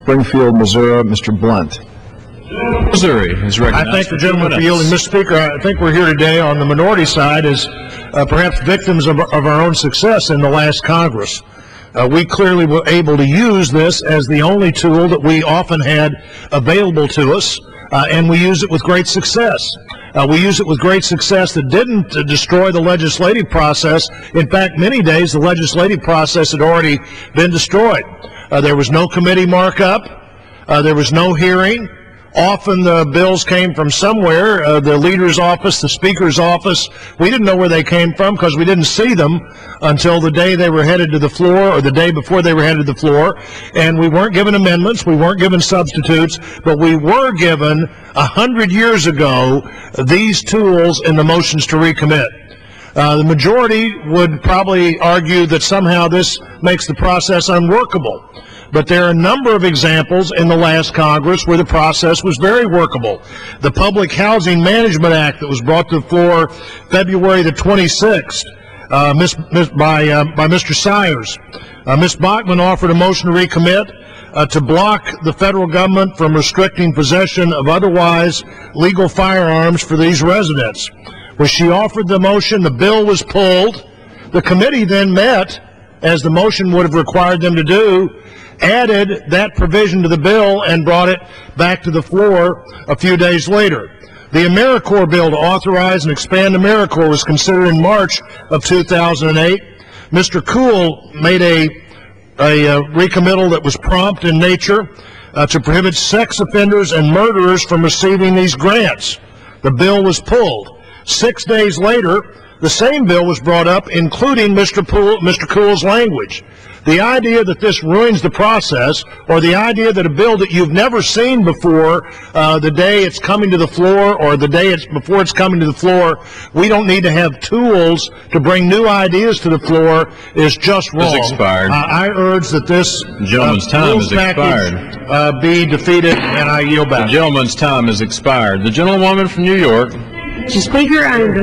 Springfield, Missouri, Mr. Blunt. Missouri is recognized. I thank the gentleman for yielding. Mr. Speaker, I think we're here today on the minority side as perhaps victims of our own success in the last Congress. We clearly were able to use this as the only tool that we often had available to us, and we use it with great success. We use it with great success that didn't destroy the legislative process. In fact, many days the legislative process had already been destroyed. There was no committee markup. There was no hearing. Often the bills came from somewhere, the leader's office, the speaker's office. We didn't know where they came from because we didn't see them until the day they were headed to the floor or the day before they were headed to the floor. And we weren't given amendments, we weren't given substitutes, but we were given 100 years ago these tools in the motions to recommit. The majority would probably argue that somehow this makes the process unworkable. But there are a number of examples in the last Congress where the process was very workable. The Public Housing Management Act that was brought to the floor February the 26th by Mr. Sires. Ms. Bachmann offered a motion to recommit to block the federal government from restricting possession of otherwise legal firearms for these residents. When she offered the motion, the bill was pulled. The committee then met, as the motion would have required them to do, added that provision to the bill and brought it back to the floor a few days later. The AmeriCorps bill to authorize and expand AmeriCorps was considered in March of 2008. Mr. Kuhl made a recommittal that was prompt in nature to prohibit sex offenders and murderers from receiving these grants. The bill was pulled. 6 days later, the same bill was brought up, including Mr. Kuhl's language. The idea that this ruins the process, or the idea that a bill that you've never seen before, the day it's coming to the floor or the day before it's coming to the floor, we don't need to have tools to bring new ideas to the floor, is just wrong. It's expired. I urge that this gentleman's time is expired. Be defeated, and I yield back. The gentleman's time is expired. The gentlewoman from New York. Mr. Speaker, I am